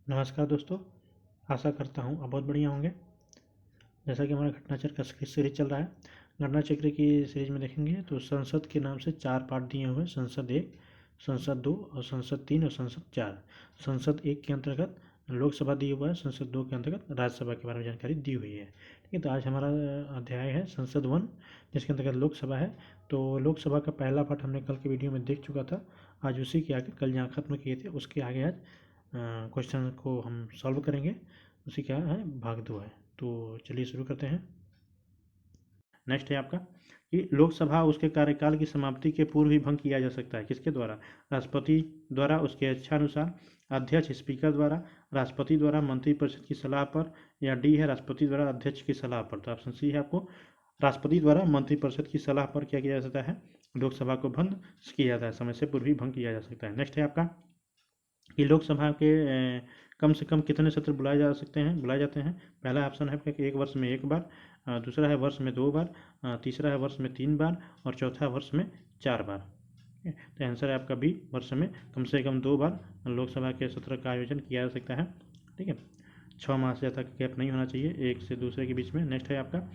नमस्कार दोस्तों। आशा करता हूँ आप बहुत बढ़िया होंगे। जैसा कि हमारा घटना चक्र का सीरीज चल रहा है, घटना चक्र की सीरीज में देखेंगे तो संसद के नाम से 4 पार्ट दिए हुए हैं। संसद 1, संसद 2 और संसद 3 और संसद 4। संसद 1 के अंतर्गत लोकसभा दी हुआ है, संसद 2 के अंतर्गत राज्यसभा के बारे में जानकारी दी हुई है। ठीक है, तो आज हमारा अध्याय है संसद 1, जिसके अंतर्गत लोकसभा है। तो लोकसभा का पहला पार्ट हमने कल के वीडियो में देख चुका था। आज उसी के आगे, कल जहाँ खत्म किए थे उसके आगे आज क्वेश्चन को हम सॉल्व करेंगे। उसी का है भाग 2 है। तो चलिए शुरू करते हैं। नेक्स्ट है आपका कि लोकसभा उसके कार्यकाल की समाप्ति के पूर्व ही भंग किया जा सकता है। किसके द्वारा? राष्ट्रपति द्वारा, उसके इच्छानुसार, अध्यक्ष स्पीकर द्वारा, राष्ट्रपति द्वारा, मंत्रिपरिषद की सलाह पर, या डी है राष्ट्रपति द्वारा अध्यक्ष की सलाह पर। तो ऑप्शन सी है आपको राष्ट्रपति द्वारा मंत्रिपरिषद की सलाह पर क्या किया जा सकता है? लोकसभा को भंग किया जाता है, समय से पूर्व ही भंग किया जा सकता है। नेक्स्ट है आपका कि लोकसभा के कम से कम कितने सत्र बुलाए जाते हैं। पहला ऑप्शन है कि 1 वर्ष में 1 बार, दूसरा है वर्ष में 2 बार, तीसरा है वर्ष में 3 बार और चौथा वर्ष में 4 बार। तो आंसर है आपका बी, वर्ष में कम से कम 2 बार लोकसभा के सत्र का आयोजन किया जा सकता है। ठीक है, 6 माह से ज़्यादा गैप नहीं होना चाहिए एक से दूसरे के बीच में। नेक्स्ट है आपका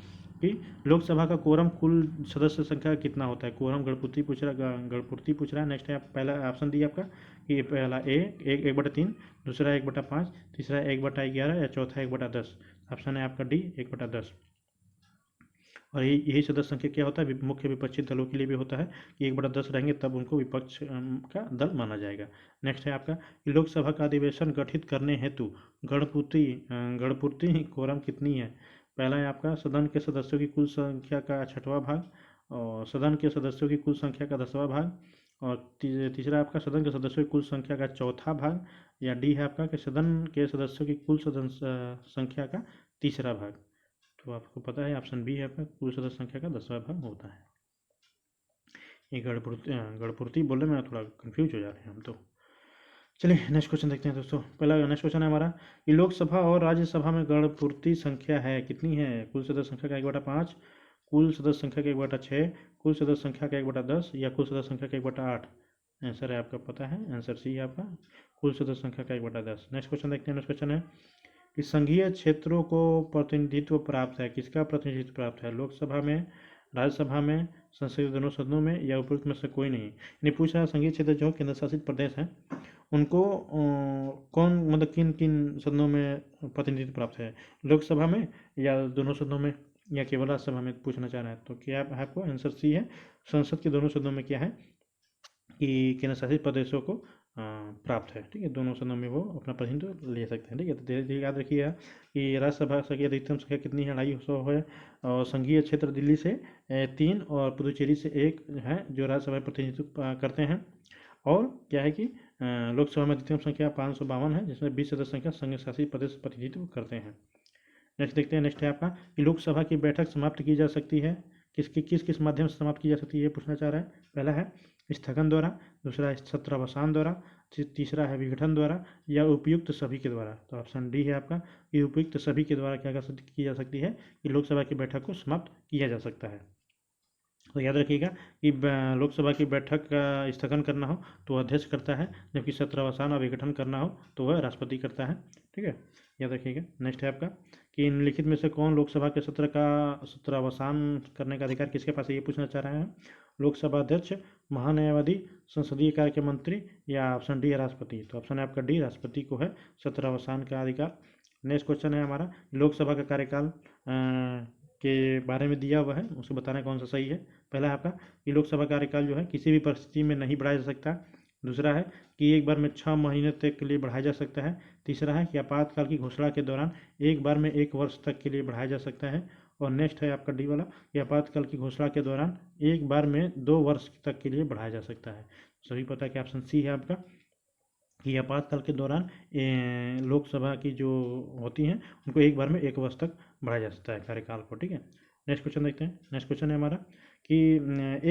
कि लोकसभा का कोरम कुल सदस्य संख्या कितना होता है। कोरम गणपूर्ति पूछ रहा है। नेक्स्ट है आप पहला ऑप्शन दिया आपका कि पहला ए 1/3, दूसरा 1/5, तीसरा 1/11 या चौथा 1/10। ऑप्शन है आपका डी 1/10। और यही सदस्य संख्या क्या होता है? मुख्य विपक्षी दलों के लिए भी होता है कि 1/10 रहेंगे तब उनको विपक्ष का दल माना जाएगा। नेक्स्ट है आपका कि लोकसभा का अधिवेशन गठित करने हेतु गणपूर्ति कोरम कितनी है। पहला है आपका सदन के सदस्यों की कुल संख्या का 6वां भाग, और सदन के सदस्यों की कुल संख्या का 10वां भाग, और तीसरा आपका सदन के सदस्यों की कुल संख्या का 4था भाग, या डी है आपका कि सदन के सदस्यों की कुल संख्या का 3रा भाग। तो आपको पता है ऑप्शन बी है आपका कुल सदस्य संख्या का 10वां भाग होता है। ये गणपूर्ति बोलने में थोड़ा कंफ्यूज हो जा रहे हैं हम तो। चलिए नेक्स्ट क्वेश्चन देखते हैं दोस्तों। पहला नेक्स्ट क्वेश्चन है हमारा कि लोकसभा और राज्यसभा में गणपूर्ति संख्या है कितनी है। कुल सदस्य संख्या का 1/5, कुल सदस्य संख्या का 1/6, कुल सदस्य संख्या का 1/10 या कुल सदस्य संख्या का 1/8। आंसर है आपका पता है, आंसर सी है आपका कुल सदस्य संख्या का 1/10। नेक्स्ट क्वेश्चन देखते हैं। नेक्स्ट क्वेश्चन है कि संघीय क्षेत्रों को प्रतिनिधित्व प्राप्त है। किसका प्रतिनिधित्व प्राप्त है? लोकसभा में, राज्यसभा में, संसद के दोनों सदनों में, या उपयुक्त में से कोई नहीं। इन्हें पूछा संघीय क्षेत्र जो केंद्र शासित प्रदेश हैं उनको कौन मतलब किन किन सदनों में प्रतिनिधित्व प्राप्त है, लोकसभा में या दोनों सदनों में या केवल राज्यसभा में पूछना चाह रहा है। तो क्या है आपको आंसर सी है, संसद के दोनों सदनों में क्या है कि केंद्र शासित प्रदेशों को प्राप्त है। ठीक है, दोनों सदनों में वो अपना प्रतिनिधित्व ले सकते हैं। ठीक है, तो धीरे धीरे याद रखिएगा कि राज्यसभा की अधिकतम संख्या कितनी है, 250 है, और संघीय क्षेत्र दिल्ली से 3 और पुदुचेरी से 1 है जो राज्यसभा में प्रतिनिधित्व करते हैं। और क्या है कि लोकसभा में अधिकतम संख्या 552 है, जिसमें 20 सदस्य संख्या संघ शासित प्रदेश प्रतिनिधित्व करते हैं। नेक्स्ट देखते हैं। नेक्स्ट है आपका कि लोकसभा की बैठक समाप्त की जा सकती है किस किस माध्यम से समाप्त की जा सकती है, ये पूछना चाह रहा है। पहला है स्थगन द्वारा, दूसरा है सत्रावसान द्वारा, तीसरा है विघटन द्वारा, या उपयुक्त सभी के द्वारा। तो ऑप्शन डी है आपका कि उपयुक्त सभी के द्वारा क्या की जा सकती है कि लोकसभा की बैठक को समाप्त किया जा सकता है। तो याद रखिएगा कि लोकसभा की बैठक का स्थगन करना हो तो अध्यक्ष करता है, जबकि सत्रावसान और विघटन करना हो तो वह राष्ट्रपति करता है। ठीक है, याद रखिएगा। नेक्स्ट है आपका कि निम्नलिखित में से कौन लोकसभा के सत्र का सत्रावसान करने का अधिकार किसके पास है, ये पूछना चाह रहे हैं। लोकसभा अध्यक्ष, महान्यायवादी, संसदीय कार्य के मंत्री, या ऑप्शन डी है राष्ट्रपति। तो ऑप्शन है आपका डी, राष्ट्रपति को है सत्रावसान का अधिकार। नेक्स्ट क्वेश्चन है हमारा लोकसभा का कार्यकाल के बारे में दिया हुआ है, उसको बताना कौन सा सही है। पहला है आपका कि लोकसभा कार्यकाल जो है किसी भी परिस्थिति में नहीं बढ़ाया जा सकता। दूसरा है कि एक बार में 6 महीने तक के लिए बढ़ाया जा सकता है। तीसरा है कि आपातकाल की घोषणा के दौरान एक बार में 1 वर्ष तक के लिए बढ़ाया जा सकता है। और नेक्स्ट है आपका डी वाला कि आपातकाल की घोषणा के दौरान एक बार में 2 वर्ष तक के लिए बढ़ाया जा सकता है। सही पता है कि ऑप्शन सी है आपका कि आपातकाल के दौरान लोकसभा की जो होती हैं उनको एक बार में 1 वर्ष तक बढ़ाया जा सकता है कार्यकाल को। ठीक है, नेक्स्ट क्वेश्चन देखते हैं। नेक्स्ट क्वेश्चन है हमारा कि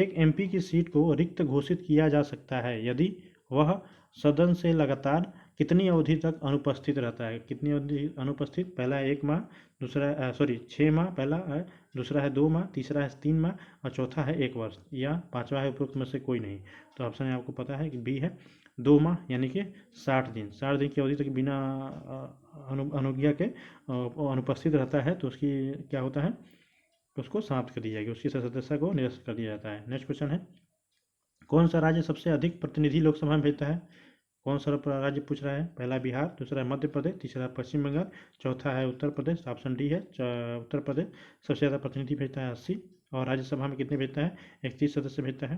एक एमपी की सीट को रिक्त घोषित किया जा सकता है यदि वह सदन से लगातार कितनी अवधि तक अनुपस्थित रहता है। कितनी अवधि अनुपस्थित? पहला है 1 माह, दूसरा 6 माह पहला है, दूसरा है 2 माह, तीसरा है 3 माह और चौथा है 1 वर्ष, या पांचवा है उपरोक्त में से कोई नहीं। तो ऑप्शन है आपको पता है कि बी है 2 माह यानी कि 60 दिन, 60 दिन की अवधि तक बिना अनुज्ञा के अनुपस्थित रहता है तो उसकी क्या होता है, उसको समाप्त कर दी जाएगी, उसकी सदस्यता को निरस्त कर दिया जाता है। नेक्स्ट क्वेश्चन है, कौन सा राज्य सबसे अधिक प्रतिनिधि लोकसभा में भेजता है? कौन सा राज्य पूछ रहा है? पहला बिहार, दूसरा मध्य प्रदेश, तीसरा पश्चिम बंगाल, चौथा है उत्तर प्रदेश, ऑप्शन डी है उत्तर प्रदेश सबसे ज़्यादा प्रतिनिधि भेजता है 80, और राज्यसभा में कितने भेजता है? 31 सदस्य भेजता है।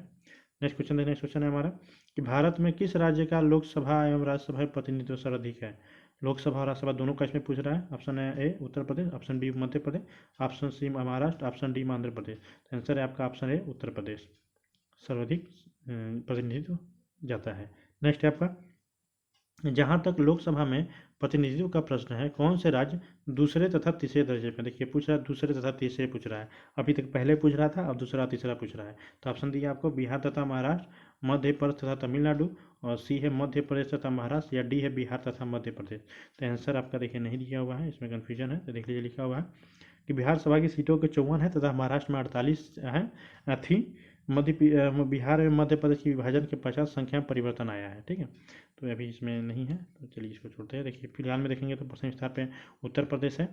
नेक्स्ट क्वेश्चन है, नेक्स्ट क्वेश्चन है हमारा कि भारत में किस राज्य का लोकसभा एवं राज्यसभा में प्रतिनिधित्व सर्वाधिक है? लोकसभा और राज्यसभा दोनों का इसमें पूछ रहा है। ऑप्शन है A Uttar Pradesh, option B Madhya Pradesh, option C Maharashtra, option D Andhra Pradesh. तो आंसर है आपका ऑप्शन ए उत्तर प्रदेश, सर्वाधिक प्रतिनिधित्व जाता है। नेक्स्ट है आपका, जहाँ तक लोकसभा में प्रतिनिधित्व का प्रश्न है, कौन से राज्य दूसरे तथा तीसरे दर्जे में? देखिए पूछ रहा है दूसरे तथा तीसरे पूछ रहा है, अभी तक पहले पूछ रहा था, अब दूसरा तीसरा पूछ रहा है। तो ऑप्शन दिया आपको बिहार तथा महाराष्ट्र, मध्य प्रदेश तथा तमिलनाडु, और सी है मध्य प्रदेश तथा महाराष्ट्र, या डी है बिहार तथा मध्य प्रदेश। तो आंसर आपका देखिए नहीं दिया हुआ है, इसमें कन्फ्यूजन है। तो देख लीजिए लिखा हुआ है कि बिहार सभा की सीटों के 54 है तथा महाराष्ट्र में 48 है थी। बिहार एवं मध्य प्रदेश की विभाजन के 50 संख्या में परिवर्तन आया है। ठीक है, तो अभी इसमें नहीं है, तो चलिए इसको छोड़ते हैं। देखिए फिलहाल में देखेंगे तो प्रथम स्थान पे उत्तर प्रदेश है,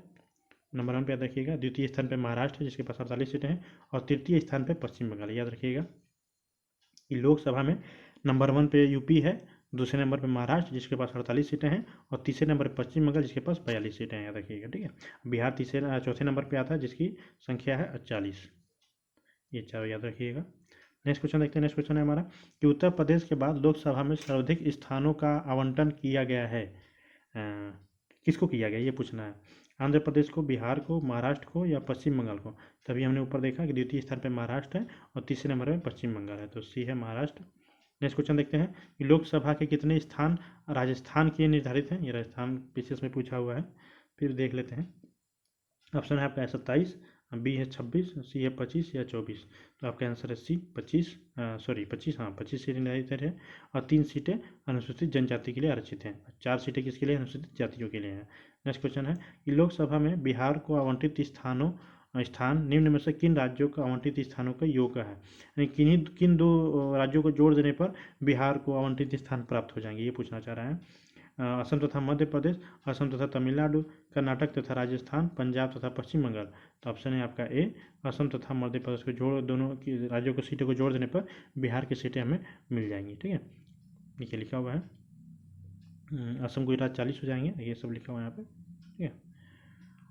नंबर 1 पे याद रखिएगा। द्वितीय स्थान पे महाराष्ट्र है जिसके पास 48 सीटें हैं, और तृतीय स्थान पे पश्चिम बंगाल। याद रखिएगा कि लोकसभा में नंबर 1 पे यूपी है, दूसरे नंबर पे महाराष्ट्र जिसके पास 48 सीटें हैं, और तीसरे नंबर पर पश्चिम बंगाल जिसके पास 42 सीटें हैं। याद रखिएगा, ठीक है। बिहार चौथे नंबर पर आता है जिसकी संख्या है 40। ये चारों याद रखिएगा। नेक्स्ट क्वेश्चन देखते हैं। नेक्स्ट क्वेश्चन है हमारा कि उत्तर प्रदेश के बाद लोकसभा में सर्वाधिक स्थानों का आवंटन किया गया है, किसको किया गया ये पूछना है। आंध्र प्रदेश को, बिहार को, महाराष्ट्र को, या पश्चिम बंगाल को? तभी हमने ऊपर देखा कि द्वितीय स्थान पर महाराष्ट्र है और तीसरे नंबर में पश्चिम बंगाल है, तो सी है महाराष्ट्र। नेक्स्ट क्वेश्चन देखते हैं कि लोकसभा के कितने स्थान राजस्थान के निर्धारित हैं? ये राजस्थान पीसीएस में पूछा हुआ है, फिर देख लेते हैं। ऑप्शन है आपका 27, बी है 26, सी है 25, या 24। तो आपका आंसर है सी 25, 25, हाँ 25 सीटें निर्धारित है, और 3 सीटें अनुसूचित जनजाति के लिए आरक्षित हैं, 4 सीटें किसके लिए? अनुसूचित जातियों के लिए हैं। नेक्स्ट क्वेश्चन है कि लोकसभा में बिहार को आवंटित स्थान निम्न में से किन राज्यों को आवंटित स्थानों का योग है? यानी किन दो राज्यों को जोड़ देने पर बिहार को आवंटित स्थान प्राप्त हो जाएंगे, ये पूछना चाह रहा है। असम तथा मध्य प्रदेश, असम तथा तमिलनाडु, कर्नाटक तथा राजस्थान, पंजाब तथा पश्चिम बंगाल। तो ऑप्शन है आपका ए, असम तथा मध्य प्रदेश को जोड़, दोनों की राज्यों को सीटों को जोड़ देने पर बिहार की सीटें हमें मिल जाएंगी। ठीक है, नीचे लिखा हुआ है असम गुजरात 40 हो जाएंगे, ये सब लिखा हुआ है यहाँ पे। ठीक है,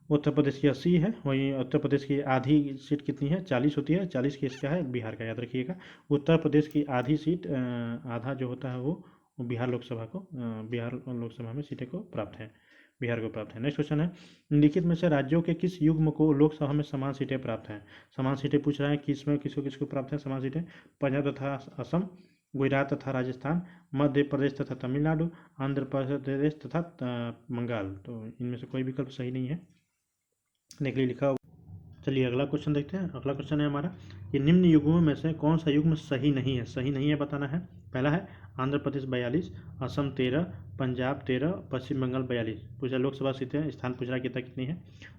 उत्तर प्रदेश की 80 है, वहीं उत्तर प्रदेश की आधी सीट कितनी है? 40 होती है, 40 किसका है? बिहार का। याद रखिएगा, उत्तर प्रदेश की आधी सीट, आधा जो होता है वो बिहार लोकसभा को, बिहार लोकसभा में सीटें को प्राप्त है, बिहार को प्राप्त है। नेक्स्ट क्वेश्चन है, निम्नलिखित में से राज्यों के किस युग्म को लोकसभा में समान सीटें प्राप्त हैं? समान सीटें पूछ रहा है, किसमें किसको किसको प्राप्त है समान सीटें? पंजाब तथा असम, गुजरात तथा राजस्थान, मध्य प्रदेश तथा तमिलनाडु, आंध्र प्रदेश तथा बंगाल। तो इनमें से कोई विकल्प सही नहीं है, लिखने के लिए लिखा। चलिए अगला क्वेश्चन देखते हैं। अगला क्वेश्चन है हमारा कि निम्न युग्मों में से कौन सा युग्म सही नहीं है? सही नहीं है बताना है। पहला है आंध्र प्रदेश 42, असम 13, पंजाब 13, पश्चिम बंगाल 42। पूछा लोकसभा सीटें स्थान पूछ रहा कितना कितनी है,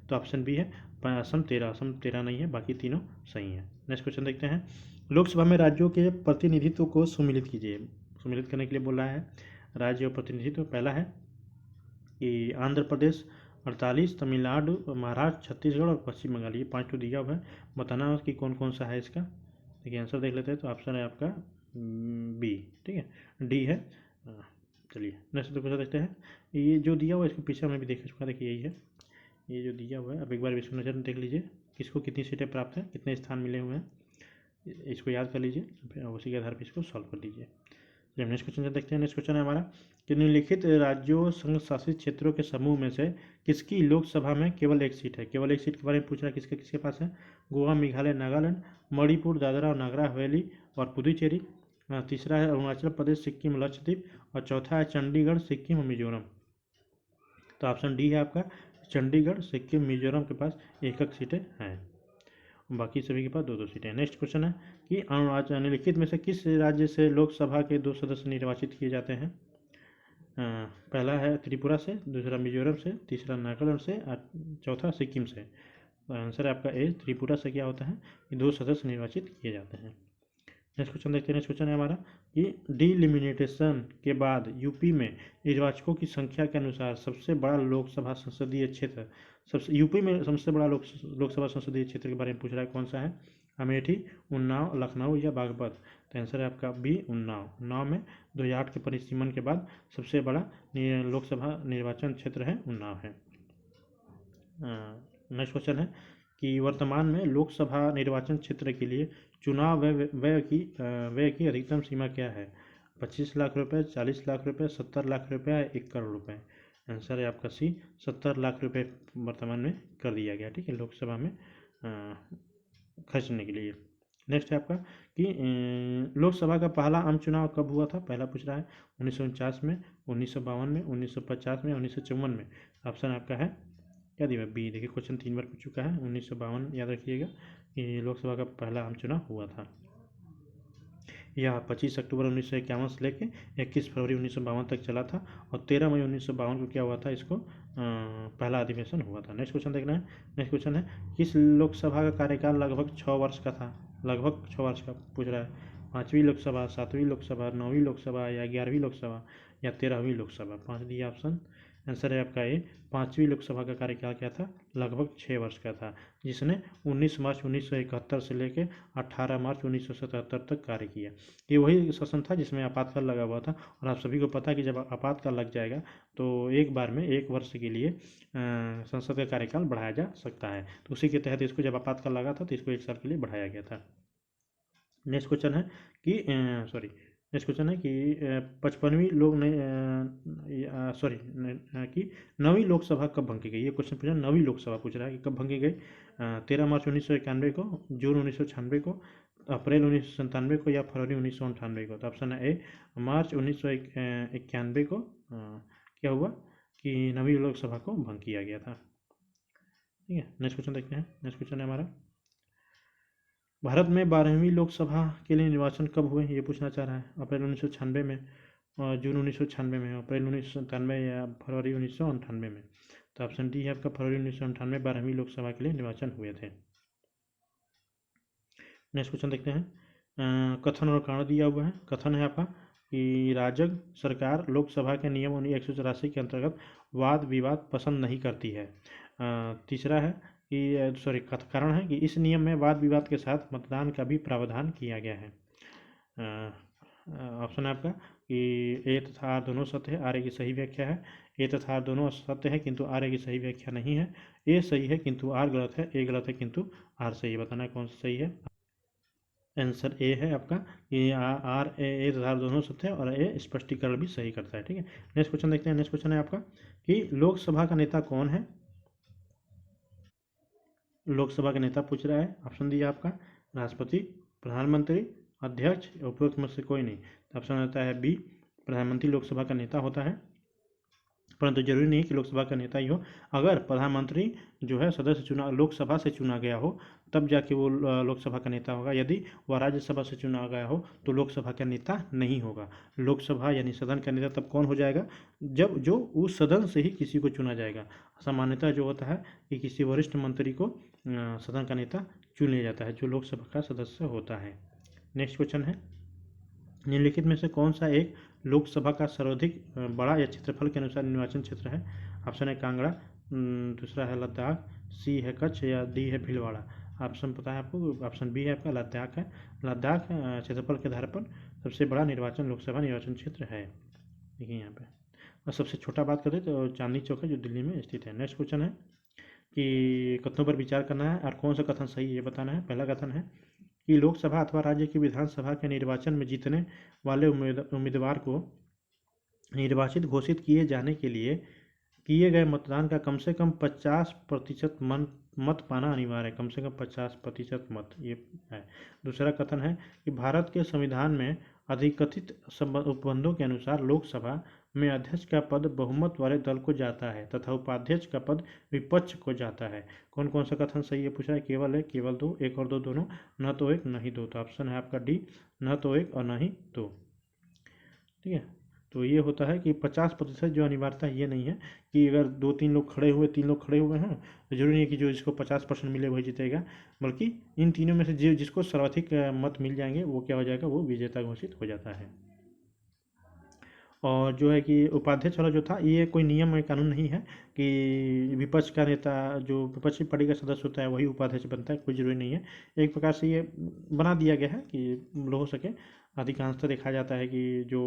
तो ऑप्शन बी है असम 13। असम 13 नहीं है, बाकी तीनों सही है। नेक्स्ट क्वेश्चन देखते हैं, लोकसभा में राज्यों के प्रतिनिधित्व को सुमिलित कीजिए। सुमिलित करने के लिए बोल रहा है राज्य और प्रतिनिधित्व। पहला है कि आंध्र प्रदेश 48, तमिलनाडु, महाराष्ट्र, छत्तीसगढ़ और पश्चिम बंगाल, ये 5 तो दिया हुआ है, बताना कि कौन कौन सा है इसका। देखिए आंसर देख लेते हैं, तो ऑप्शन है आपका बी। ठीक है, डी है। चलिए नेक्स्ट क्वेश्चन देखते हैं। ये जो दिया हुआ है इसको पीछे हमें भी देख चुका, देखिए यही है ये जो दिया हुआ है। अब एक बार इसको नजर देख लीजिए, किसको कितनी सीटें प्राप्त हैं, कितने स्थान मिले हुए हैं, इसको याद कर लीजिए, फिर उसी के आधार पर इसको सॉल्व कर दीजिए। चलिए नेक्स्ट क्वेश्चन देखते हैं। नेक्स्ट क्वेश्चन है हमारा कि निम्नलिखित राज्यों संघ शासित क्षेत्रों के समूह में से किसकी लोकसभा में केवल एक सीट है? केवल एक सीट के बारे में पूछ रहा है, किसके किसके पास है? गोवा, मेघालय, नागालैंड, मणिपुर, दादरा और नगर हवेली और पुदुचेरी। तीसरा है अरुणाचल प्रदेश, सिक्किम, लक्षद्वीप, और चौथा है चंडीगढ़, सिक्किम और मिजोरम। तो ऑप्शन डी है आपका चंडीगढ़, सिक्किम, मिजोरम के पास एक एक सीटें हैं, बाकी सभी के पास 2-2 सीटें। नेक्स्ट क्वेश्चन है कि निम्नलिखित में से किस राज्य से लोकसभा के 2 सदस्य निर्वाचित किए जाते हैं? पहला है त्रिपुरा से, दूसरा मिजोरम से, तीसरा नागालैंड से और चौथा सिक्किम से। तो आंसर है आपका ए, त्रिपुरा से क्या होता है कि 2 सदस्य निर्वाचित किए जाते हैं। नेक्स्ट क्वेश्चन देखते हैं। नेक्स्ट क्वेश्चन है हमारा कि डिलिमिटेशन के बाद यूपी में निर्वाचकों की संख्या के अनुसार सबसे बड़ा लोकसभा संसदीय क्षेत्र, सबसे यूपी में सबसे बड़ा लोकसभा संसदीय क्षेत्र के बारे में पूछ रहा है, कौन सा है? अमेठी, उन्नाव, लखनऊ या बागपत? तो आंसर है आपका बी, उन्नाव। उन्नाव में 2008 के परिसीमन के बाद सबसे बड़ा लोकसभा निर्वाचन क्षेत्र है उन्नाव है। नेक्स्ट क्वेश्चन है कि वर्तमान में लोकसभा निर्वाचन क्षेत्र के लिए चुनाव व्यय की अधिकतम सीमा क्या है? 25 लाख रुपए, 40 लाख रुपए, 70 लाख रुपए या 1 करोड़ रुपए? आंसर है आपका सी, 70 लाख रुपए वर्तमान में कर दिया गया, ठीक है, लोकसभा में खर्चने के लिए। नेक्स्ट है आपका कि लोकसभा का पहला आम चुनाव कब हुआ था? पहला पूछ रहा है 1949 में, 1952 में, 1950 में, 1954 में। ऑप्शन आपका है क्या दिया? बी। देखिए क्वेश्चन 3 बार पूछ चुका है। 1952 याद रखिएगा कि लोकसभा का पहला आम चुनाव हुआ था। यह 25 अक्टूबर 1951 से लेकर 21 फरवरी 1952 तक चला था और 13 मई 1952 को क्या हुआ था? इसको पहला अधिवेशन हुआ था। नेक्स्ट क्वेश्चन देखना है। नेक्स्ट क्वेश्चन है किस लोकसभा का कार्यकाल लगभग 6 वर्ष का था? लगभग 6 वर्ष का पूछ रहा है। 5वीं लोकसभा, 7वीं लोकसभा, 9वीं लोकसभा या 11वीं लोकसभा या 13वीं लोकसभा? 5 दिया ऑप्शन। आंसर है आपका ए, 5वीं लोकसभा का कार्यकाल क्या था? लगभग 6 वर्ष का था, जिसने 19 मार्च 1971 से लेकर 18 मार्च 1977 तक कार्य किया। ये वही शासन था जिसमें आपातकाल लगा हुआ था और आप सभी को पता है कि जब आपातकाल लग जाएगा तो एक बार में 1 वर्ष के लिए संसद का कार्यकाल बढ़ाया जा सकता है। तो उसी के तहत इसको जब आपातकाल लगा था तो इसको 1 साल के लिए बढ़ाया गया था। नेक्स्ट क्वेश्चन है कि नेक्स्ट क्वेश्चन है कि 55वीं कि 9वीं लोकसभा कब भंगी गई? ये क्वेश्चन पूछा, 9वीं लोकसभा पूछ रहा है कि कब भंगी गई? 13 मार्च 1991 को, जून 1996 को, अप्रैल 1997 को या फरवरी 1998 को? तो ऑप्शन है ए, मार्च 1991 को क्या हुआ कि 9वीं लोकसभा को भंग किया गया था। ठीक है, नेक्स्ट क्वेश्चन देखते हैं। नेक्स्ट क्वेश्चन है हमारा भारत में 12वीं लोकसभा के लिए निर्वाचन कब हुए? ये पूछना चाह रहा है। अप्रैल 1996 में, और जून 1996 में, अप्रैल 1997 या फरवरी 1998 में? तो ऑप्शन डी है आपका, फरवरी 1998 12वीं लोकसभा के लिए निर्वाचन हुए थे। नेक्स्ट क्वेश्चन देखते हैं। कथन और कारण दिया हुआ है। कथन है आपका कि राजग सरकार लोकसभा के नियम 184 के अंतर्गत वाद विवाद पसंद नहीं करती है। तीसरा है कि कारण है कि इस नियम में वाद विवाद के साथ मतदान का भी प्रावधान किया गया है। ऑप्शन है आपका कि ए तथा आर दोनों सत्य है, आर की सही व्याख्या है। ए तथा आर दोनों सत्य है किंतु आर की सही व्याख्या नहीं है। ए सही है किंतु आर गलत है, ए गलत है किंतु आर सही है। बताना है कौन सा सही है। आंसर ए है आपका कि आर ए तथा आर दोनों सत्य है और ए स्पष्टीकरण भी सही करता है। ठीक है, नेक्स्ट क्वेश्चन देखते हैं। नेक्स्ट क्वेश्चन है आपका कि लोकसभा का नेता कौन है? लोकसभा का नेता पूछ रहा है। ऑप्शन दिया आपका राष्ट्रपति, प्रधानमंत्री, अध्यक्ष, उपरोक्त में से कोई नहीं। तो ऑप्शन आता है बी, प्रधानमंत्री लोकसभा का नेता होता है, परंतु जरूरी नहीं कि लोकसभा का नेता ही हो। अगर प्रधानमंत्री जो है सदस्य चुना लोकसभा से चुना गया हो तब जाके वो लोकसभा का नेता होगा। यदि वह राज्यसभा से चुना गया हो तो लोकसभा का नेता नहीं होगा। लोकसभा यानी सदन का नेता तब कौन हो जाएगा? जब जो उस सदन से ही किसी को चुना जाएगा। सामान्यतः जो होता है कि किसी वरिष्ठ मंत्री को सदन का नेता चुन लिया जाता है जो लोकसभा का सदस्य होता है। नेक्स्ट क्वेश्चन है निम्नलिखित में से कौन सा एक लोकसभा का सर्वाधिक बड़ा या क्षेत्रफल के अनुसार निर्वाचन क्षेत्र है? ऑप्शन है कांगड़ा, दूसरा है लद्दाख, सी है कच्छ या डी है भीलवाड़ा? ऑप्शन पता है आपको? ऑप्शन बी है आपका लद्दाख है। लद्दाख क्षेत्रफल के आधार पर सबसे बड़ा लोकसभा निर्वाचन क्षेत्र है। देखिए यहाँ पे। और सबसे छोटा बात करें तो चांदनी चौक है जो दिल्ली में स्थित है। नेक्स्ट क्वेश्चन है कि कथनों पर विचार करना है और कौन सा कथन सही है ये बताना है। पहला कथन है कि लोकसभा अथवा राज्य की विधानसभा के निर्वाचन में जीतने वाले उम्मीदवार को निर्वाचित घोषित किए जाने के लिए किए गए मतदान का कम से कम 50% मत पाना अनिवार्य है। कम से कम 50% मत, ये है। दूसरा कथन है कि भारत के संविधान में अधिकथित उपबंधों के अनुसार लोकसभा में अध्यक्ष का पद बहुमत वाले दल को जाता है तथा उपाध्यक्ष का पद विपक्ष को जाता है। कौन कौन सा कथन सही है पूछा है? केवल एक, केवल दो, एक और दो दोनों, न तो एक न ही दो। तो ऑप्शन है आपका डी, न तो एक और न ही दो। ठीक है, तो ये होता है कि 50% जो अनिवार्यता ये नहीं है कि अगर 2-3 लोग खड़े हुए, 3 लोग खड़े हुए हैं तो जरूरी नहीं है कि जो जिसको 50% मिले वही जीतेगा, बल्कि इन तीनों में से जिसको सर्वाधिक मत मिल जाएंगे वो क्या हो जाएगा, वो विजेता घोषित हो जाता है। और जो है कि उपाध्यक्ष वाला जो था, ये कोई नियम या कानून नहीं है कि विपक्ष का नेता, जो विपक्षी पार्टी का सदस्य होता है वही उपाध्यक्ष बनता है, कोई जरूरी नहीं है। एक प्रकार से ये बना दिया गया है कि हो सके। अधिकांशतः देखा जाता है कि जो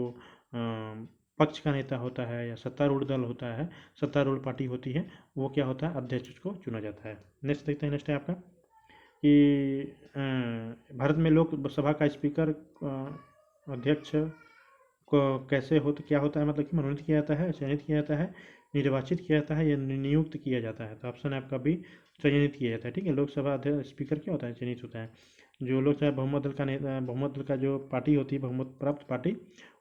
पक्ष का नेता होता है या सत्तारूढ़ दल होता है, सत्तारूढ़ पार्टी होती है, वो क्या होता है, अध्यक्ष को चुना जाता है। नेक्स्ट देखते हैं, नेक्स्ट है आपका कि भारत में लोकसभा का स्पीकर अध्यक्ष को कैसे हो, तो क्या होता है, मतलब कि मनोनीत किया जाता है, चयनित किया जाता है, निर्वाचित किया जाता है या नियुक्त किया जाता है। तो ऑप्शन है आपका बी, चयनित किया जाता है। ठीक है, लोकसभा अध्यक्ष स्पीकर क्या होता है, चयनित होता है। जो लोकसभा बहुमत दल का बहुमत दल का जो पार्टी होती है, बहुमत प्राप्त पार्टी,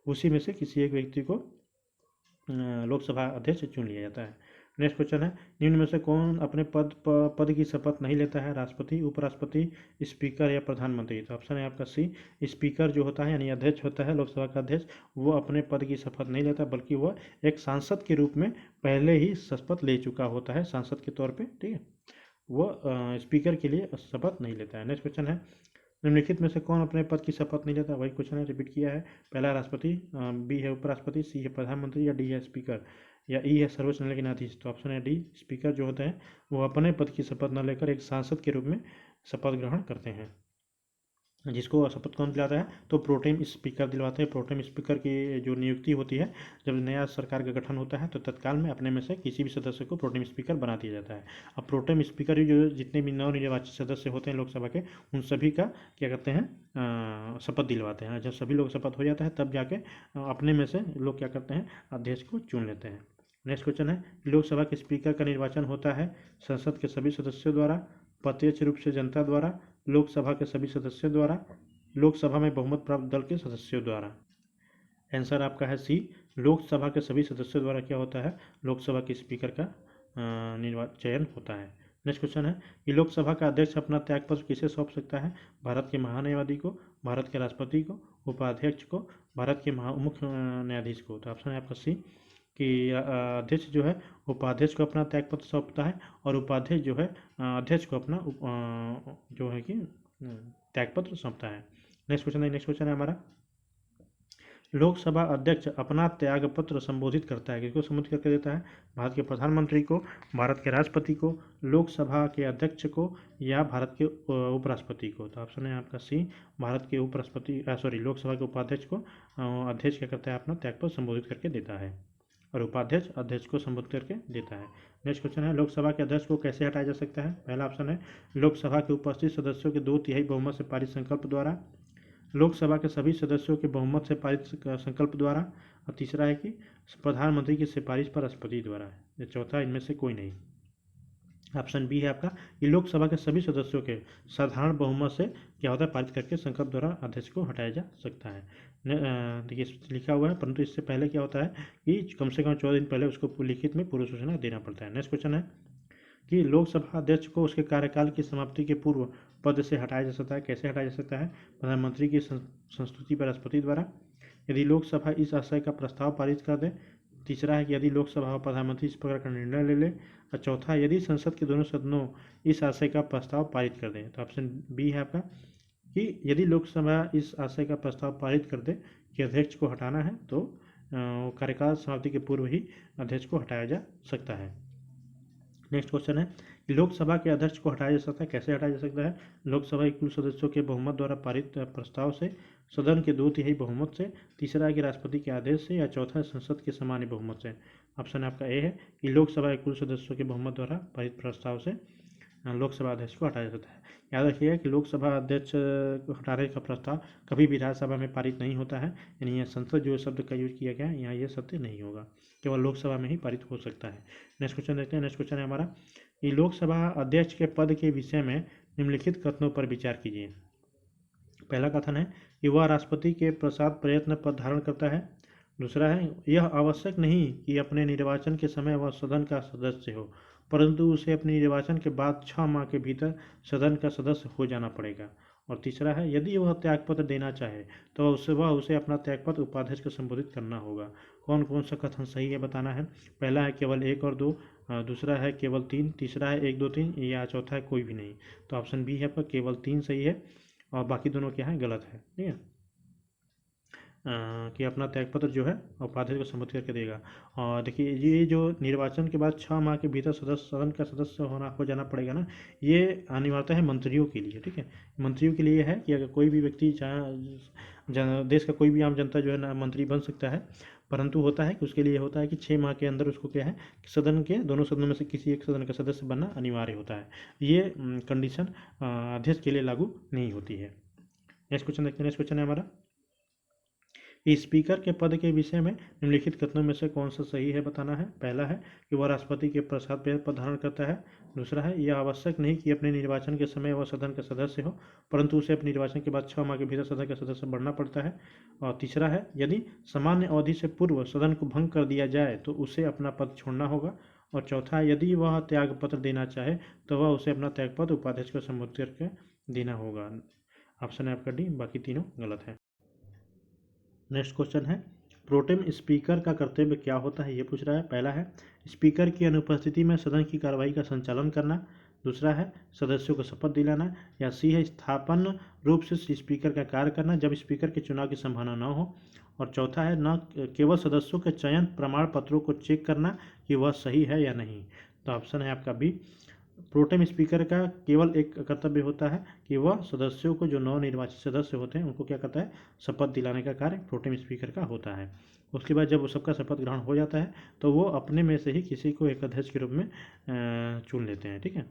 उसी में से किसी एक व्यक्ति को लोकसभा अध्यक्ष चुन लिया जाता है। नेक्स्ट क्वेश्चन है, निम्न में से कौन अपने पद की शपथ नहीं लेता है, राष्ट्रपति, उपराष्ट्रपति, स्पीकर या प्रधानमंत्री। तो ऑप्शन है आपका सी, स्पीकर जो होता है यानी अध्यक्ष होता है, लोकसभा का अध्यक्ष, वो अपने पद की शपथ नहीं लेता, बल्कि वह एक सांसद के रूप में पहले ही शपथ ले चुका होता है, सांसद के तौर पर। ठीक है, वो स्पीकर के लिए शपथ नहीं लेता है। नेक्स्ट क्वेश्चन है, निम्नलिखित में से कौन अपने पद की शपथ नहीं लेता, वही क्वेश्चन है, रिपीट किया है। पहला राष्ट्रपति, बी है उपराष्ट्रपति, सी है प्रधानमंत्री, या डी है स्पीकर, या ई है सर्वोच्च न्यायालय के न्यायाधीश। तो ऑप्शन है डी, स्पीकर जो होते हैं वो अपने पद की शपथ न लेकर एक सांसद के रूप में शपथ ग्रहण करते हैं। जिसको शपथ कौन दिलाता है, तो प्रोटेम स्पीकर दिलवाते हैं। प्रोटेम स्पीकर की जो नियुक्ति होती है, जब नया सरकार का गठन होता है तो तत्काल में अपने में से किसी भी सदस्य को प्रोटेम स्पीकर बना दिया जाता है। अब प्रोटेम स्पीकर जो जितने भी नवनिर्वाचित सदस्य होते हैं लोकसभा के, उन सभी का क्या करते हैं, शपथ दिलवाते हैं। जब सभी लोग शपथ हो जाता है तब जाके अपने में से लोग क्या करते हैं, अध्यक्ष को चुन लेते हैं। नेक्स्ट क्वेश्चन है, लोकसभा के स्पीकर का निर्वाचन होता है संसद के सभी सदस्यों द्वारा, प्रत्यक्ष रूप से जनता द्वारा, लोकसभा के सभी सदस्यों द्वारा, लोकसभा में बहुमत प्राप्त दल के सदस्यों द्वारा। आंसर आपका है सी, लोकसभा के सभी सदस्यों द्वारा क्या होता है, लोकसभा के स्पीकर का चयन होता है। नेक्स्ट क्वेश्चन है कि लोकसभा का अध्यक्ष अपना त्यागपत्र किसे सौंप सकता है, भारत के महान्यायवादी को, भारत के राष्ट्रपति को, उपाध्यक्ष को, भारत के मुख्य न्यायाधीश को। तो ऑप्शन है आपका सी कि अध्यक्ष जो है उपाध्यक्ष को अपना त्यागपत्र सौंपता है, और उपाध्यक्ष जो है अध्यक्ष को अपना जो है कि त्यागपत्र सौंपता है। नेक्स्ट क्वेश्चन है हमारा, लोकसभा अध्यक्ष अपना त्यागपत्र संबोधित करता है, किसको संबोधित करके देता है, भारत के प्रधानमंत्री को, भारत के राष्ट्रपति को, लोकसभा के अध्यक्ष को, या भारत के उपराष्ट्रपति को। तो ऑप्शन है आपका सी, भारत के उपराष्ट्रपति लोकसभा के उपाध्यक्ष को अध्यक्ष क्या करता है, अपना त्यागपत्र संबोधित करके देता है, और उपाध्यक्ष अध्यक्ष को संबोधित करके देता है। नेक्स्ट क्वेश्चन है, लोकसभा के अध्यक्ष को कैसे हटाया जा सकता है। पहला ऑप्शन है, लोकसभा के उपस्थित सदस्यों के 2/3 बहुमत से पारित संकल्प द्वारा, लोकसभा के सभी सदस्यों के बहुमत से पारित संकल्प द्वारा, और तीसरा है कि प्रधानमंत्री की सिफारिश पर राष्ट्रपति द्वारा, या चौथा इनमें से कोई नहीं। ऑप्शन बी है आपका कि लोकसभा के सभी सदस्यों के साधारण बहुमत से क्या होता है, पारित करके संकल्प द्वारा अध्यक्ष को हटाया जा सकता है। देखिए लिखा हुआ है, परंतु इससे पहले क्या होता है कि कम से कम 14 दिन पहले उसको लिखित में पूर्व सूचना देना पड़ता है। नेक्स्ट क्वेश्चन है कि लोकसभा अध्यक्ष को उसके कार्यकाल की समाप्ति के पूर्व पद से हटाया जा सकता है, कैसे हटाया जा सकता है, प्रधानमंत्री की संस्तुति पर राष्ट्रपति द्वारा, यदि लोकसभा इस आशय का प्रस्ताव पारित कर दे, तीसरा है कि यदि लोकसभा और प्रधानमंत्री इस प्रकार का निर्णय ले ले, और चौथा यदि संसद के दोनों सदनों इस आशय का प्रस्ताव पारित कर दें। तो ऑप्शन बी है आपका कि यदि लोकसभा इस आशय का प्रस्ताव पारित कर दे कि अध्यक्ष को हटाना है, तो कार्यकाल समाप्ति के पूर्व ही अध्यक्ष को हटाया जा सकता है। नेक्स्ट क्वेश्चन है, लोकसभा के अध्यक्ष को हटाया जा सकता है, कैसे हटाया जा सकता है, लोकसभा के कुल सदस्यों के बहुमत द्वारा पारित प्रस्ताव से, सदन के 2/3 बहुमत से, तीसरा है कि राष्ट्रपति के आदेश से, या चौथा संसद के सामान्य बहुमत से। ऑप्शन आपका ए है कि लोकसभा के कुल सदस्यों के बहुमत द्वारा पारित प्रस्ताव से लोकसभा अध्यक्ष को हटाया जा सकता है। याद रखिएगा कि लोकसभा अध्यक्ष को हटाने का प्रस्ताव कभी भी राज्यसभा में पारित नहीं होता है, यानी यह संसद जो शब्द का यूज किया गया है यहाँ यह सत्य नहीं होगा, केवल लोकसभा में ही पारित हो सकता है। नेक्स्ट क्वेश्चन देखते हैं। नेक्स्ट क्वेश्चन है हमारा कि लोकसभा अध्यक्ष के पद के विषय में निम्नलिखित कथनों पर विचार कीजिए। पहला कथन है कि वह राष्ट्रपति के प्रसाद प्रयत्न पद धारण करता है। दूसरा है, यह आवश्यक नहीं कि अपने निर्वाचन के समय वह सदन का सदस्य हो, परंतु उसे अपने निर्वाचन के बाद 6 माह के भीतर सदन का सदस्य हो जाना पड़ेगा। और तीसरा है, यदि वह त्यागपत्र देना चाहे तो वह उसे अपना त्यागपत्र उपाध्यक्ष को संबोधित करना होगा। कौन कौन सा कथन सही है बताना है। पहला है केवल 1 और 2, दूसरा है केवल 3, तीसरा है 1 2 3, या चौथा है कोई भी नहीं। तो ऑप्शन बी है आपका केवल 3 सही है और बाकी दोनों क्या है, गलत है। ठीक है, कि अपना त्यागपत्र जो है उपाध्यक्ष को संबोधित करके देगा। और देखिए ये जो निर्वाचन के बाद 6 माह के भीतर सदन का सदस्य हो जाना पड़ेगा ना, ये अनिवार्यता है मंत्रियों के लिए। ठीक है, मंत्रियों के लिए है कि अगर कोई भी व्यक्ति देश का कोई भी आम जनता जो है ना मंत्री बन सकता है, परंतु होता है कि उसके लिए होता है कि 6 माह के अंदर उसको क्या है कि सदन के दोनों सदनों में से किसी एक सदन का सदस्य बनना अनिवार्य होता है। ये कंडीशन अध्यक्ष के लिए लागू नहीं होती है। नेक्स्ट क्वेश्चन देखते हैं। नेक्स्ट क्वेश्चन है हमारा, स्पीकर के पद के विषय में निम्नलिखित कथनों में से कौन सा सही है बताना है। पहला है कि वह राष्ट्रपति के प्रसाद पे पद धारण करता है। दूसरा है यह आवश्यक नहीं कि अपने निर्वाचन के समय वह सदन का सदस्य हो, परंतु उसे अपने निर्वाचन के बाद 6 माह के भीतर सदन का सदस्य बनना पड़ता है। और तीसरा है यदि सामान्य अवधि से पूर्व सदन को भंग कर दिया जाए तो उसे अपना पद छोड़ना होगा। और चौथा है यदि वह त्यागपत्र देना चाहे तो वह उसे अपना त्यागपत्र उपाध्यक्ष को संबोधित करके देना होगा। ऑप्शन है आपका डी, बाकी तीनों गलत है। नेक्स्ट क्वेश्चन है, प्रोटेम स्पीकर का कर्तव्य क्या होता है, ये पूछ रहा है। पहला है स्पीकर की अनुपस्थिति में सदन की कार्रवाई का संचालन करना। दूसरा है सदस्यों को शपथ दिलाना। या सी है स्थापन रूप से स्पीकर का कार्य करना जब स्पीकर के चुनाव की संभावना न हो। और चौथा है न केवल सदस्यों के चयन प्रमाण पत्रों को चेक करना कि वह सही है या नहीं। तो ऑप्शन है आपका बी, प्रोटेम स्पीकर का केवल एक कर्तव्य होता है कि वह सदस्यों को, जो नवनिर्वाचित सदस्य होते हैं उनको क्या करता है, शपथ दिलाने का कार्य प्रोटेम स्पीकर का होता है। उसके बाद जब वो सबका शपथ ग्रहण हो जाता है तो वो अपने में से ही किसी को एक अध्यक्ष के रूप में चुन लेते हैं। ठीक है,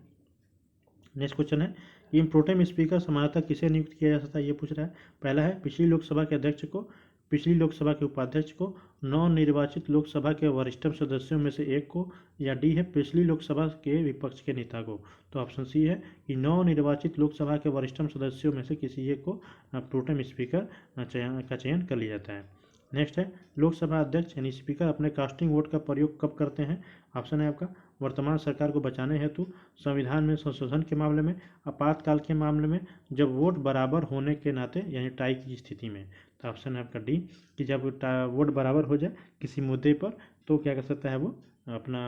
नेक्स्ट क्वेश्चन है कि प्रोटेम स्पीकर सामान्यतः किसे नियुक्त किया जा सकता है, ये पूछ रहा है। पहला है पिछली लोकसभा के अध्यक्ष को, पिछली लोकसभा के उपाध्यक्ष को, नवनिर्वाचित लोकसभा के वरिष्ठतम सदस्यों में से एक को, या डी है पिछली लोकसभा के विपक्ष के नेता को। तो ऑप्शन सी है कि नवनिर्वाचित लोकसभा के वरिष्ठतम सदस्यों में से किसी एक को प्रोटेम स्पीकर का चयन कर लिया जाता है। नेक्स्ट है लोकसभा अध्यक्ष यानी स्पीकर अपने कास्टिंग वोट का प्रयोग कब करते हैं। ऑप्शन है आपका वर्तमान सरकार को बचाने हेतु, संविधान में संशोधन के मामले में, आपातकाल के मामले में, जब वोट बराबर होने के नाते यानी टाई की स्थिति में। तो ऑप्शन है आपका डी कि जब वोट बराबर हो जाए किसी मुद्दे पर तो क्या कर सकता है वो अपना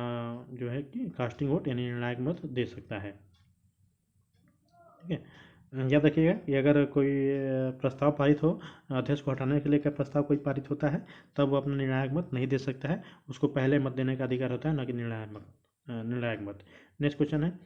जो है कि कास्टिंग वोट यानी निर्णायक मत दे सकता है। ठीक है, याद रखिएगा कि अगर कोई प्रस्ताव पारित हो, अध्यक्ष को हटाने के लिए का प्रस्ताव कोई पारित होता है तब वो अपना निर्णायक मत नहीं दे सकता है, उसको पहले मत देने का अधिकार होता है, न कि निर्णायक मत। नेक्स्ट क्वेश्चन है,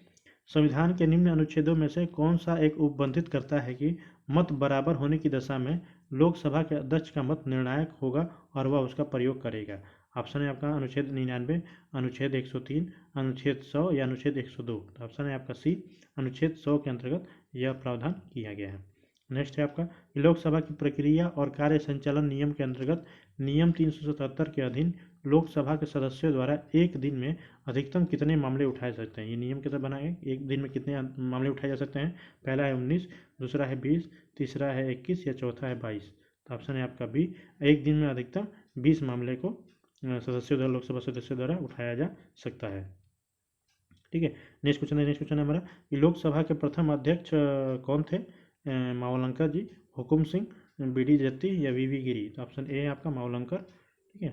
संविधान के निम्न अनुच्छेदों में से कौन सा एक उपबंधित करता है कि मत बराबर होने की दशा में लोकसभा के अध्यक्ष का मत निर्णायक होगा और वह उसका प्रयोग करेगा। ऑप्शन है आपका अनुच्छेद 99, अनुच्छेद 103, अनुच्छेद 100 या अनुच्छेद 102। तो ऑप्शन है आपका सी, अनुच्छेद 100 के अंतर्गत यह प्रावधान किया गया है। नेक्स्ट है आपका लोकसभा की प्रक्रिया और कार्य संचालन नियम के अंतर्गत नियम 377 के अधीन लोकसभा के सदस्यों द्वारा एक दिन में अधिकतम कितने मामले उठाए जा सकते हैं। ये नियम कैसे बना है, एक दिन में कितने मामले उठाए जा सकते हैं। पहला है 19, दूसरा है 20, तीसरा है 21 या चौथा है 22। तो ऑप्शन है आपका बी, एक दिन में अधिकतम 20 मामले को सदस्यों द्वारा, लोकसभा सदस्यों द्वारा उठाया जा सकता है। ठीक है, नेक्स्ट क्वेश्चन है हमारा कि लोकसभा के प्रथम अध्यक्ष कौन थे। मावलंकर जी, हुकुम सिंह, बी.डी. जत्ती या वी.वी. गिरी। तो ऑप्शन ए है आपका मावलंकर। ठीक है,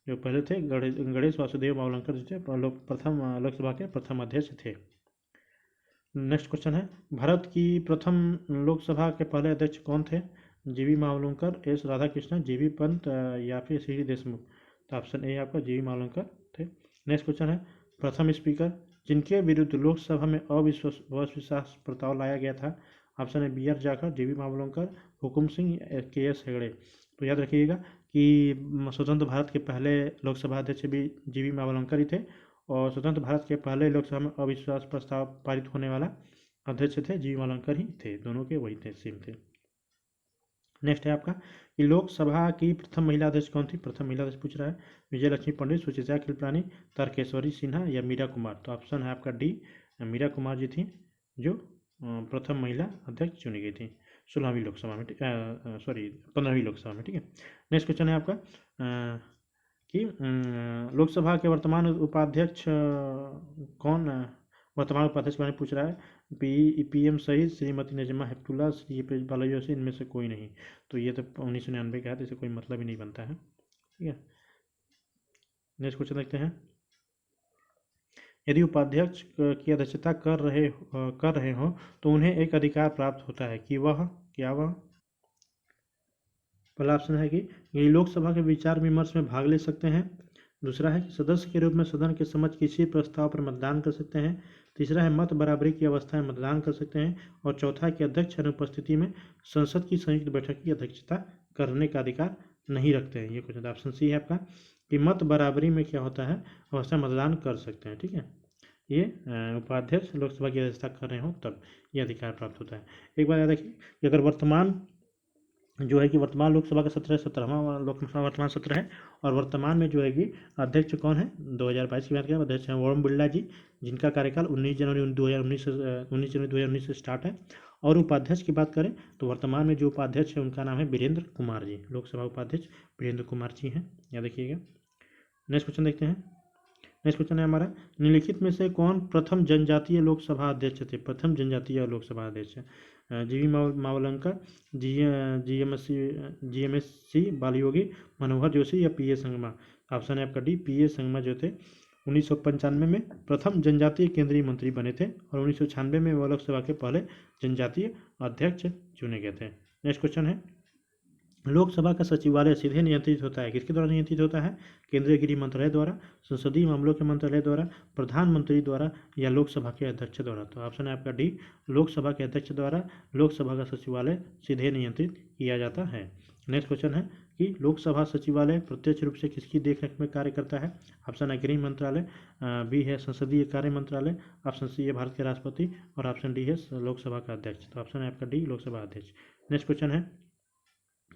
जो पहले थे गणेश वासुदेव मावलंकर जी थे प्रथम लोकसभा के प्रथम अध्यक्ष थे। नेक्स्ट क्वेश्चन है, भारत की प्रथम लोकसभा के पहले अध्यक्ष कौन थे। G.V.. Mavalankar, S. Radhakrishnan, G.V.. Pant या फिर सी.डी. देशमुख। तो ऑप्शन ए आपका जी.वी. मावलंकर थे। नेक्स्ट क्वेश्चन है, प्रथम स्पीकर जिनके विरुद्ध लोकसभा में अविश्वास प्रस्ताव लाया गया था। ऑप्शन है B R Jakhar, G V. Mavalankar, Hukum Singh, K S. Hegde. तो याद रखिएगा कि स्वतंत्र भारत के पहले लोकसभा अध्यक्ष भी जी.वी. मावलंकर ही थे और स्वतंत्र भारत के पहले लोकसभा में अविश्वास प्रस्ताव पारित होने वाला अध्यक्ष थे जी.वी. मावलंकर ही थे, दोनों के वही थे, सेम थे। नेक्स्ट है आपका कि लोकसभा की प्रथम महिला अध्यक्ष कौन थी। प्रथम महिला अध्यक्ष पूछ रहा है, विजयलक्ष्मी पंडित, सुचित्रा कृपलानी, तारकेश्वरी सिन्हा या मीरा कुमार। तो ऑप्शन है आपका डी, मीरा कुमार जी थी जो प्रथम महिला अध्यक्ष चुनी गई थी 16वीं लोकसभा में, 15वीं लोकसभा में। ठीक है, नेक्स्ट क्वेश्चन है आपका कि लोकसभा के वर्तमान उपाध्यक्ष कौन, वर्तमान उपाध्यक्ष के बारे में पूछ रहा है। पीएम सहित श्रीमती नजमा हेपतुल्ला, श्री बालाजी जोशी, इनमें से कोई नहीं। तो ये तो 1999 का है तो इसे कोई मतलब ही नहीं बनता है। ठीक है, नेक्स्ट क्वेश्चन देखते हैं। यदि उपाध्यक्ष की अध्यक्षता कर रहे हो तो उन्हें एक अधिकार प्राप्त होता है कि वह क्या वह पहला ऑप्शन है कि ये लोकसभा के विचार विमर्श में भाग ले सकते हैं। दूसरा है कि सदस्य के रूप में सदन के समक्ष किसी प्रस्ताव पर मतदान कर सकते हैं। तीसरा है मत बराबरी की अवस्था में मतदान कर सकते हैं। और चौथा है कि अध्यक्ष अनुपस्थिति में संसद की संयुक्त बैठक की अध्यक्षता करने का अधिकार नहीं रखते हैं। ये क्वेश्चन ऑप्शन सी है आपका कि मत बराबरी में क्या होता है, अवस्था मतदान कर सकते हैं। ठीक है, ये उपाध्यक्ष लोकसभा की अध्यक्षता कर रहे हो तब ये अधिकार प्राप्त होता है। एक बार याद रखिए कि अगर वर्तमान जो है कि वर्तमान लोकसभा का सत्र 17वां लोकसभा वर्तमान सत्र है, और वर्तमान में जो है कि अध्यक्ष कौन है 2022 की बात करें, अध्यक्ष हैं ओम बिरला जी, जिनका कार्यकाल 19 जनवरी 2019 से स्टार्ट है। और उपाध्यक्ष की बात करें तो वर्तमान में जो उपाध्यक्ष है उनका नाम है वीरेंद्र कुमार जी, लोकसभा उपाध्यक्ष वीरेंद्र कुमार जी हैं, याद रखिएगा। नेक्स्ट क्वेश्चन देखते हैं। नेक्स्ट क्वेश्चन है हमारा, निम्नलिखित में से कौन प्रथम जनजातीय लोकसभा अध्यक्ष थे? प्रथम जनजातीय लोकसभा अध्यक्ष जीवी मावलंकर, जीएमएससी बालयोगी, मनोहर जोशी या पीए संगमा? ऑप्शन है आपका डी, पीए संगमा जो थे 1995 में प्रथम जनजातीय केंद्रीय मंत्री बने थे और 1996 में वह लोकसभा के पहले जनजातीय अध्यक्ष चुने गए थे। नेक्स्ट क्वेश्चन है, लोकसभा का सचिवालय सीधे नियंत्रित होता है, किसके द्वारा नियंत्रित होता है? केंद्रीय गृह मंत्रालय द्वारा, संसदीय मामलों के मंत्रालय द्वारा, प्रधानमंत्री द्वारा या लोकसभा के अध्यक्ष द्वारा? तो ऑप्शन है आपका डी, लोकसभा के अध्यक्ष द्वारा लोकसभा का सचिवालय सीधे नियंत्रित किया जाता है। नेक्स्ट क्वेश्चन है कि लोकसभा सचिवालय प्रत्यक्ष रूप से किसकी देखरेख में कार्य करता है? ऑप्शन है गृह मंत्रालय, बी है संसदीय कार्य मंत्रालय, ऑप्शन सी है भारत के राष्ट्रपति और ऑप्शन डी है लोकसभा का अध्यक्ष। तो ऑप्शन है आपका डी, लोकसभा अध्यक्ष। नेक्स्ट क्वेश्चन है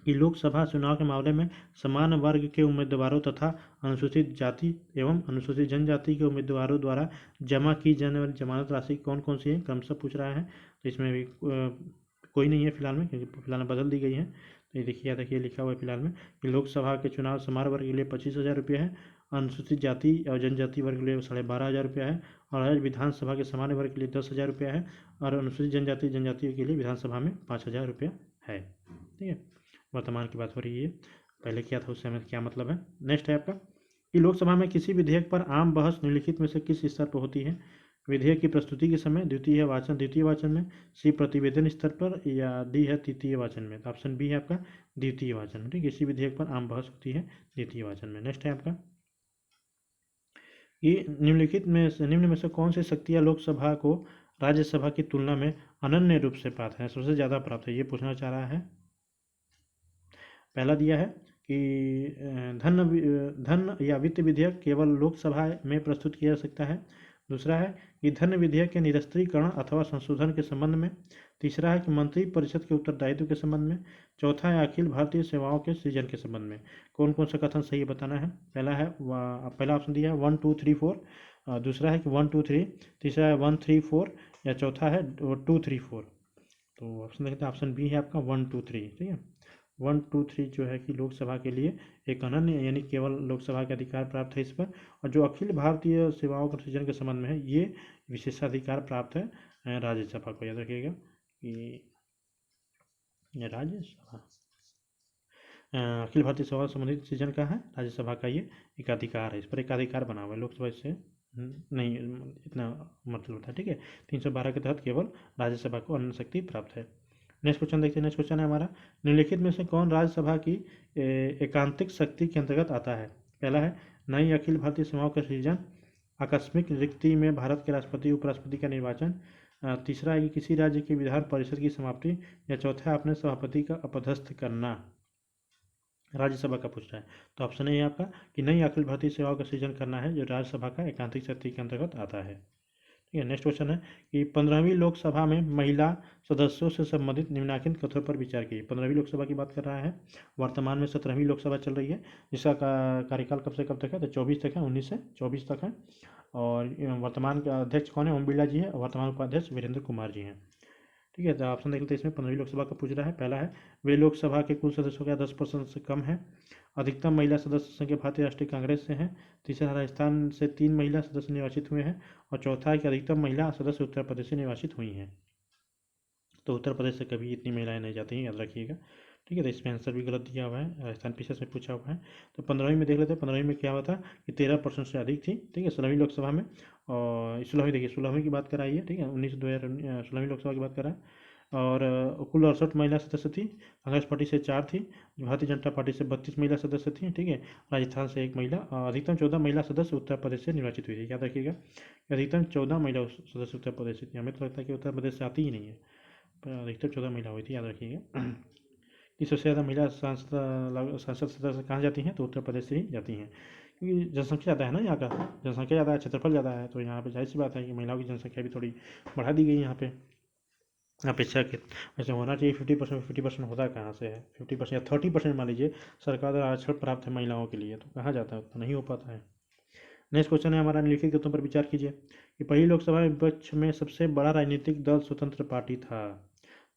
कि लोकसभा चुनाव के मामले में समान वर्ग के उम्मीदवारों तथा अनुसूचित जाति एवं अनुसूचित जनजाति के उम्मीदवारों द्वारा जमा की जाने वाली जमानत राशि कौन कौन सी है, क्रमशः पूछ रहा है। तो इसमें भी कोई नहीं है फिलहाल में, क्योंकि फिलहाल में बदल दी गई है। तो ये देखिए लिखा हुआ है फिलहाल में कि लोकसभा के चुनाव समान वर्ग के लिए 25,000 रुपये है, अनुसूचित जाति और जनजाति वर्ग के लिए 12,500 रुपया है, और विधानसभा के सामान्य वर्ग के लिए 10,000 रुपया है, और अनुसूचित जनजाति के लिए विधानसभा में 5,000 रुपया है। ठीक है, वर्तमान की बात हो रही है, पहले क्या था उससे हमें क्या मतलब है। नेक्स्ट है आपका कि लोकसभा में किसी विधेयक पर आम बहस निम्नलिखित में से किस स्तर पर होती है? विधेयक की प्रस्तुति के समय, द्वितीय वाचन में, सी प्रतिवेदन स्तर पर, या डी है तृतीय वाचन में? तो ऑप्शन बी है आपका द्वितीय वाचन में। ठीक, किसी विधेयक पर आम बहस होती है द्वितीय वाचन में। नेक्स्ट है आपका कि निम्न में से कौन सी शक्तियाँ लोकसभा को राज्यसभा की तुलना में अनन्य रूप से प्राप्त है, सबसे ज़्यादा प्राप्त है, ये पूछना चाह रहा है। पहला दिया है कि धन या वित्त विधेयक केवल लोकसभा में प्रस्तुत किया जा सकता है। दूसरा है कि धन विधेयक के निरस्त्रीकरण अथवा संशोधन के संबंध में। तीसरा है कि मंत्री परिषद के उत्तरदायित्व के संबंध में। चौथा है अखिल भारतीय सेवाओं के सृजन के संबंध में। कौन कौन सा कथन सही बताना है? पहला ऑप्शन दिया है 1 2 3 4, दूसरा है कि 1 2 3, तीसरा है 1 3 4, या चौथा है 2 3 4। तो ऑप्शन देखते हैं, ऑप्शन बी है आपका 1 2 3। ठीक है, 1 2 3 जो है कि लोकसभा के लिए एक अनन्य यानी केवल लोकसभा के अधिकार प्राप्त है इस पर, और जो अखिल भारतीय सेवाओं के सृजन के संबंध में है ये विशेषाधिकार प्राप्त है राज्यसभा को। याद रखिएगा कि राज्यसभा अखिल भारतीय सेवा संबंधित सृजन का है, राज्यसभा का ये एकाधिकार है, इस पर एकाधिकार बना हुआ है, लोकसभा इससे नहीं इतना मतलब होता है। ठीक है, 312 के तहत केवल राज्यसभा को अन्य शक्ति प्राप्त है। नेक्स्ट क्वेश्चन देखते हैं। नेक्स्ट क्वेश्चन है हमारा, निम्नलिखित में से कौन राज्यसभा की एकांतिक शक्ति के अंतर्गत आता है? पहला है नई अखिल भारतीय सेवाओं का सृजन, आकस्मिक रिक्ति में भारत के राष्ट्रपति उपराष्ट्रपति का निर्वाचन, तीसरा है कि किसी राज्य की विधान परिषद की समाप्ति, या चौथा है अपने सभापति का अपदस्थ करना। राज्यसभा का पूछ रहा है, तो ऑप्शन ए है आपका कि नई अखिल भारतीय सेवाओं का सृजन करना है, जो राज्यसभा का एकांतिक शक्ति के अंतर्गत आता है। ठीक है, नेक्स्ट क्वेश्चन है कि 15वीं लोकसभा में महिला सदस्यों से संबंधित निम्नलिखित कथनों पर विचार कीजिए। 15वीं लोकसभा की बात कर रहा है, वर्तमान में 17वीं लोकसभा चल रही है, जिसका कार्यकाल कब से कब तक है? तो 24 तक है, 19 से 24 तक है, और वर्तमान के अध्यक्ष कौन है? ओम बिरला जी है, और वर्तमान उपाध्यक्ष वीरेंद्र कुमार जी हैं। ठीक है, तो ऑप्शन देख लेते हैं इसमें 15वीं लोकसभा का पूछ रहा है। पहला है वे लोकसभा के कुल सदस्यों का 10% से कम है, अधिकतम महिला सदस्य संख्या भारतीय राष्ट्रीय कांग्रेस से है, तीसरा राजस्थान से 3 महिला सदस्य निर्वाचित हुए हैं, और चौथा है कि अधिकतम महिला सदस्य उत्तर प्रदेश से निर्वाचित हुई हैं। तो उत्तर प्रदेश से कभी इतनी महिलाएं नहीं जाती हैं, याद रखिएगा। ठीक है। तो इसमें आंसर भी गलत दिया हुआ है, राजस्थान पीछे से पूछा हुआ है। तो 15वीं में देख लेते हैं, 15वीं में क्या हुआ था कि 13% से अधिक थी, ठीक है, 16वीं लोकसभा में। और 16वीं देखिए, 16वीं की बात कराई है, ठीक है, 16वीं लोकसभा की बात करा। और कुल 68 महिला सदस्य थी। कांग्रेस पार्टी से 4 थी, भारतीय जनता पार्टी से 32 महिला सदस्य थी, ठीक है। राजस्थान से 1 महिला। अधिकतम 14 महिला सदस्य उत्तर प्रदेश से निर्वाचित हुई थी, याद रखिएगा। अधिकतम 14 महिला सदस्य उत्तर प्रदेश से थी। हमें तो लगता है कि उत्तर प्रदेश से आती ही नहीं है, पर अधिकतम 14 महिला हुई थी, याद रखिएगा। कि सबसे ज़्यादा महिला सांसद सदस्य कहाँ जाती हैं, तो उत्तर प्रदेश से ही जाती हैं, क्योंकि जनसंख्या ज़्यादा है ना यहाँ का, जनसंख्या ज़्यादा है, क्षेत्रफल ज़्यादा है, तो यहाँ पे जाहिर सी बात है कि महिलाओं की जनसंख्या भी थोड़ी बढ़ा दी गई यहाँ पे अपेक्षा के। वैसे होना चाहिए 50%, 50% होता कहाँ से है, 50% या 30% मान लीजिए सरकार द्वारा आरक्षण प्राप्त है महिलाओं के लिए, तो कहाँ जाता है, उतना नहीं हो पाता है। नेक्स्ट क्वेश्चन है हमारा, निम्नलिखित तथ्यों पर विचार कीजिए कि पहली लोकसभा में विपक्ष में सबसे बड़ा राजनीतिक दल स्वतंत्र पार्टी था।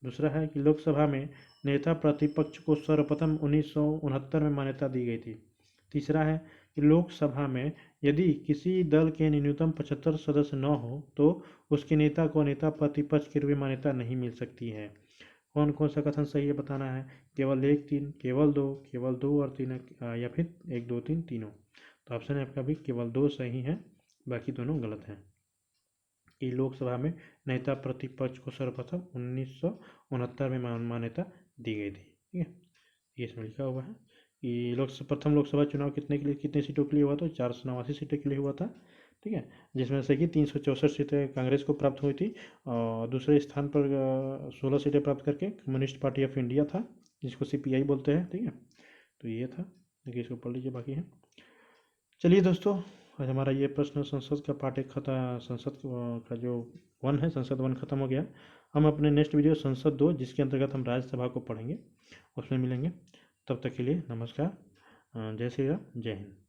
दूसरा है कि लोकसभा में नेता प्रतिपक्ष को सर्वप्रथम 1969 में मान्यता दी गई थी। तीसरा है कि लोकसभा में यदि किसी दल के न्यूनतम 75 सदस्य न हो तो उसके नेता को नेता प्रतिपक्ष के रूप में मान्यता नहीं मिल सकती है। कौन कौन सा कथन सही है बताना है, केवल 1 3, केवल दो और 3, या फिर 1 2 3 तीनों। तो ऑप्शन है आपका भी केवल 2 सही है, बाकी दोनों गलत हैं। कि लोकसभा में नेता प्रतिपक्ष को सर्वप्रथम 1969 में मान्यता दी गई थी, ठीक है। ये इसमें लिखा हुआ है कि प्रथम लोकसभा चुनाव कितने सीटों के लिए हुआ था, 489 सीटों के लिए हुआ था, ठीक है। जिसमें से कि 364 सीटें कांग्रेस को प्राप्त हुई थी, और दूसरे स्थान पर 16 सीटें प्राप्त करके कम्युनिस्ट पार्टी ऑफ इंडिया था, जिसको CPI बोलते हैं, ठीक है। तो ये था, देखिए इसको पढ़ लीजिए, बाकी है। चलिए दोस्तों, आज हमारा ये प्रश्न संसद का पाठ एक संसद का जो 1 है, संसद 1 खत्म हो गया। हम अपने नेक्स्ट वीडियो संसद 2, जिसके अंतर्गत हम राज्यसभा को पढ़ेंगे, उसमें मिलेंगे। तब तक के लिए नमस्कार, जय श्री राम, जय हिंद।